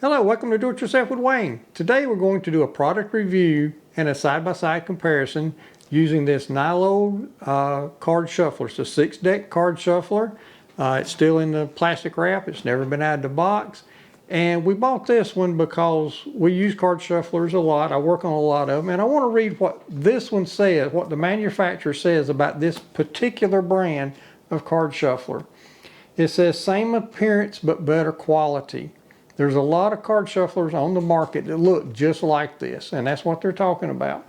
Hello, welcome to Do It Yourself with Wayne. Today we're going to do a product review and a side-by-side comparison using this Nileole card shuffler. It's a 6-deck card shuffler. It's still in the plastic wrap. It's never been out of the box. And we bought this one because we use card shufflers a lot. I work on a lot of them. And I want to read what this one says, what the manufacturer says about this particular brand of card shuffler. It says, same appearance but better quality. There's a lot of card shufflers on the market that look just like this, and that's what they're talking about.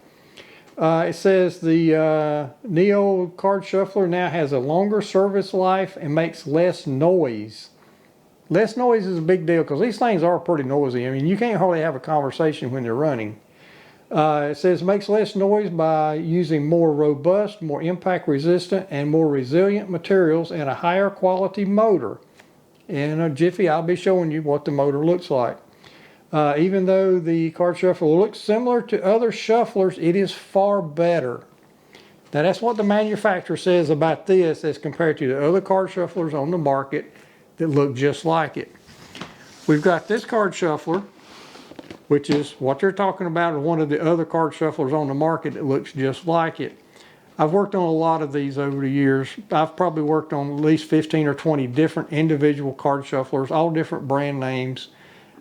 It says the Nileole card shuffler now has a longer service life and makes less noise. Less noise is a big deal because these things are pretty noisy. I mean, you can't hardly have a conversation when they're running. It says makes less noise by using more robust, more impact resistant, and more resilient materials and a higher quality motor. In a jiffy, I'll be showing you what the motor looks like. Even though the card shuffler looks similar to other shufflers, it is far better. Now that's what the manufacturer says about this as compared to the other card shufflers on the market that look just like it. We've got this card shuffler, which is what they're talking about, one of the other card shufflers on the market that looks just like it. I've worked on a lot of these over the years. I've probably worked on at least 15 or 20 different individual card shufflers, all different brand names.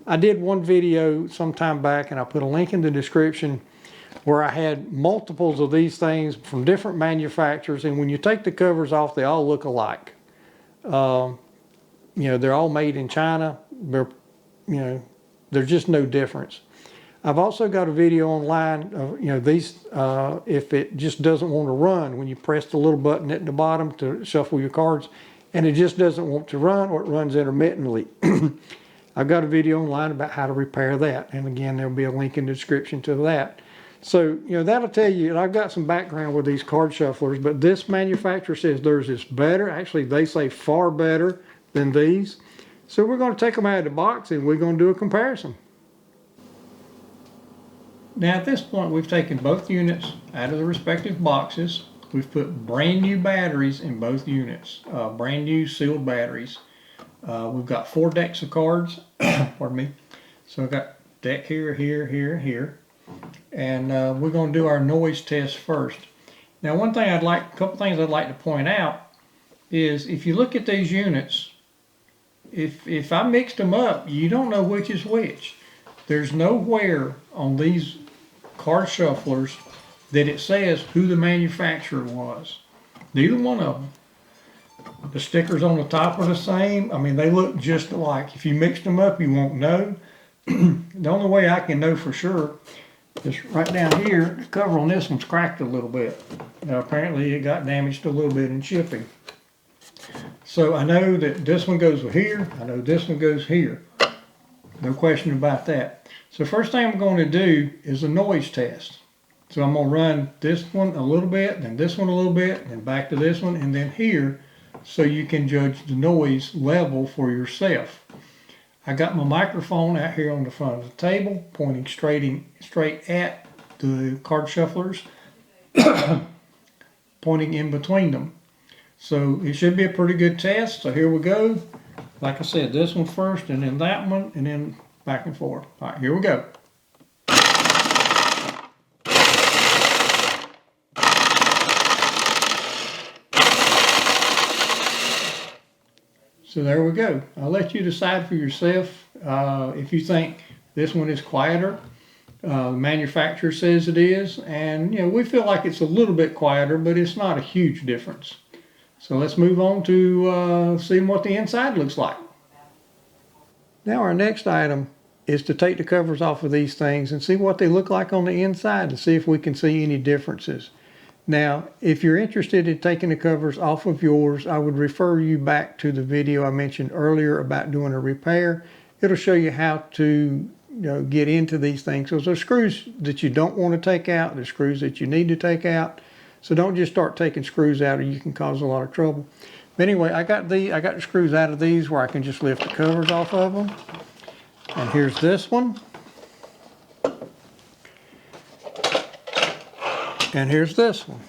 I did one video some time back, and I put a link in the description where I had multiples of these things from different manufacturers, and when you take the covers off, they all look alike. They're all made in China. There's just no difference. I've also got a video online of, these, if it just doesn't want to run, when you press the little button at the bottom to shuffle your cards, and it just doesn't want to run or it runs intermittently. I've got a video online about how to repair that. And again, there'll be a link in the description to that. So, that'll tell you, and I've got some background with these card shufflers, but this manufacturer says theirs is better. Actually, they say far better than these. So we're going to take them out of the box and we're going to do a comparison. Now at this point we've taken both units out of the respective boxes. We've put brand new batteries in both units, brand new sealed batteries. We've got 4 decks of cards, pardon me. So I've got deck here, here, here, here. And we're going to do our noise test first. Now a couple things I'd like to point out is if you look at these units, if I mixed them up, you don't know which is which. There's nowhere on these card shufflers that it says who the manufacturer was. Neither one of them. The stickers on the top are the same. I mean, they look just alike. If you mixed them up, you won't know. The only way I can know for sure is right down here. The cover on this one's cracked a little bit. Now, apparently it got damaged a little bit in shipping. So I know that this one goes here. I know this one goes here. No question about that. So first thing I'm going to do is a noise test. So I'm going to run this one a little bit, then this one a little bit, and back to this one, and then here, so you can judge the noise level for yourself. I got my microphone out here on the front of the table, pointing straight at the card shufflers, pointing in between them. So it should be a pretty good test. So here we go. Like I said, this one first, and then that one, and then back and forth. All right, here we go. So there we go. I'll let you decide for yourself if you think this one is quieter. The manufacturer says it is, and we feel like it's a little bit quieter, but it's not a huge difference. So let's move on to seeing what the inside looks like. Now our next item is to take the covers off of these things and see what they look like on the inside and see if we can see any differences. Now, if you're interested in taking the covers off of yours, I would refer you back to the video I mentioned earlier about doing a repair. It'll show you how to get into these things. So there's screws that you don't want to take out, there's screws that you need to take out. So don't just start taking screws out or you can cause a lot of trouble. But anyway, I got the screws out of these where I can just lift the covers off of them. And here's this one. And here's this one.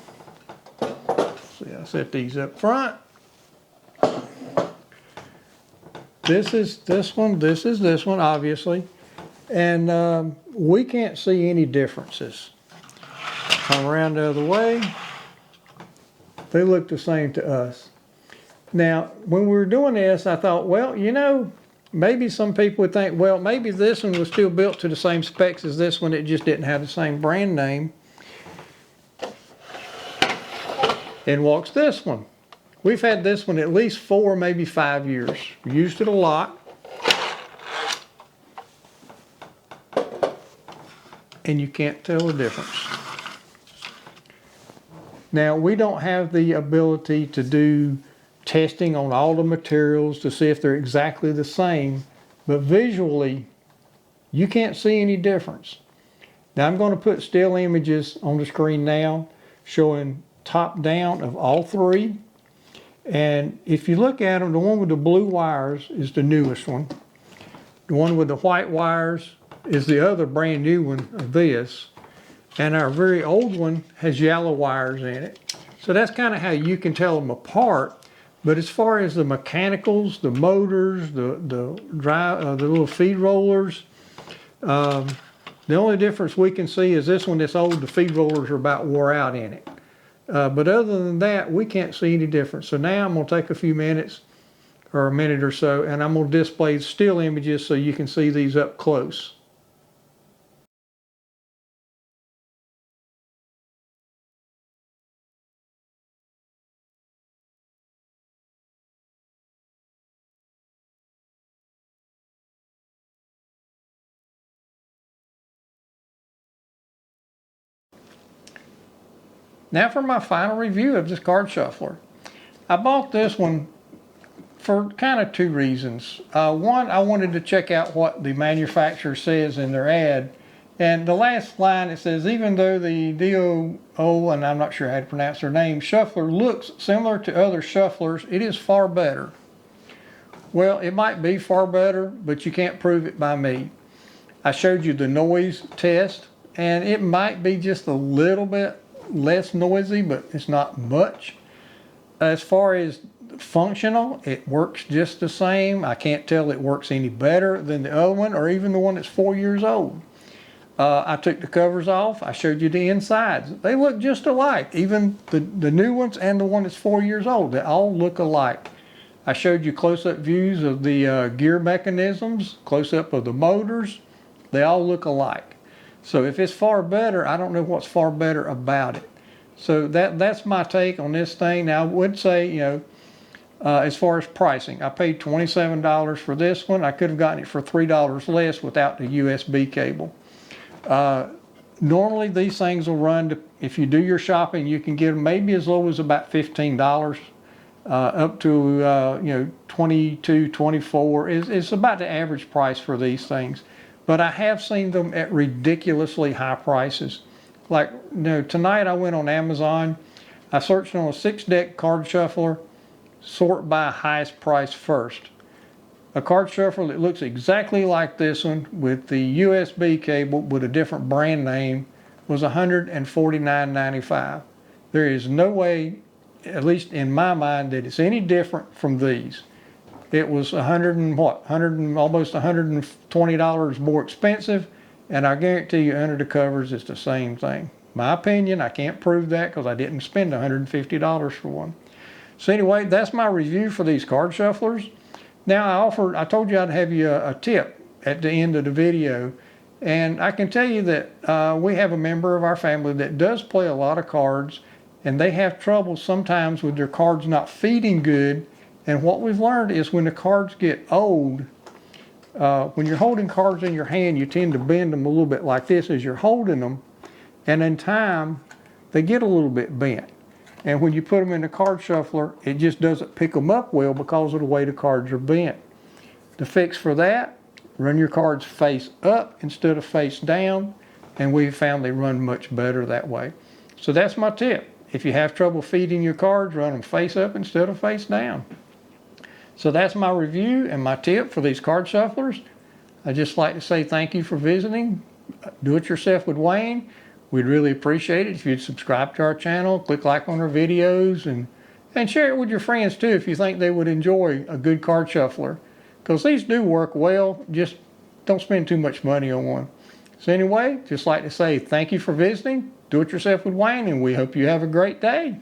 See, I set these up front. This is this one, this is this one, obviously. And we can't see any differences. Come around the other way. They look the same to us. Now, when we were doing this, I thought, well, you know, maybe some people would think, well, maybe this one was still built to the same specs as this one. It just didn't have the same brand name. And walks this one. We've had this one at least 4, maybe 5 years. We used it a lot. And you can't tell the difference. Now, we don't have the ability to do testing on all the materials to see if they're exactly the same, but visually, you can't see any difference. Now, I'm going to put still images on the screen now showing top down of all three. And if you look at them, the one with the blue wires is the newest one. The one with the white wires is the other brand new one of this. And our very old one has yellow wires in it. So that's kind of how you can tell them apart. But as far as the mechanicals, the motors, the little feed rollers, the only difference we can see is this one that's old, the feed rollers are about wore out in it. But other than that, we can't see any difference. So now I'm going to take a few minutes, or a minute or so, and I'm going to display still images so you can see these up close. Now for my final review of this card shuffler. I bought this one for kind of 2 reasons. One, I wanted to check out what the manufacturer says in their ad. And the last line, it says, even though the Nileole, and I'm not sure how to pronounce their name, shuffler looks similar to other shufflers, it is far better. Well, it might be far better, but you can't prove it by me. I showed you the noise test, and it might be just a little bit less noisy, but it's not much. As far as functional, it works just the same. I can't tell it works any better than the other one or even the one that's 4 years old. I took the covers off. I showed you the insides. They look just alike. Even the new ones and the one that's 4 years old, they all look alike. I showed you close-up views of the gear mechanisms, close-up of the motors. They all look alike. So if it's far better, I don't know what's far better about it. So that's my take on this thing. Now I would say, you know, as far as pricing, I paid $27 for this one. I could have gotten it for $3 less without the USB cable. Normally these things will run to, if you do your shopping, you can get them maybe as low as about $15, up to you know, $22, $24 is about the average price for these things. But I have seen them at ridiculously high prices. Like, you know, tonight I went on Amazon. I searched on a 6-deck card shuffler, sort by highest price first. A card shuffler that looks exactly like this one with the USB cable with a different brand name was $149.95. There is no way, at least in my mind, that it's any different from these. It was almost $120 more expensive, and I guarantee you under the covers it's the same thing. My opinion, I can't prove that because I didn't spend $150 for one. So anyway, that's my review for these card shufflers. Now I told you I'd have you a tip at the end of the video, and I can tell you that we have a member of our family that does play a lot of cards, and they have trouble sometimes with their cards not feeding good. And what we've learned is when the cards get old, when you're holding cards in your hand, you tend to bend them a little bit like this as you're holding them, and in time they get a little bit bent. And when you put them in the card shuffler, it just doesn't pick them up well because of the way the cards are bent. The fix for that, run your cards face up instead of face down, and we've found they run much better that way. So that's my tip. If you have trouble feeding your cards, run them face up instead of face down. So that's my review and my tip for these card shufflers. I'd just like to say thank you for visiting. Do it yourself with Wayne. We'd really appreciate it if you'd subscribe to our channel, click like on our videos, and share it with your friends too if you think they would enjoy a good card shuffler. because these do work well. Just don't spend too much money on one. So anyway, just like to say thank you for visiting. Do it yourself with Wayne, and we hope you have a great day.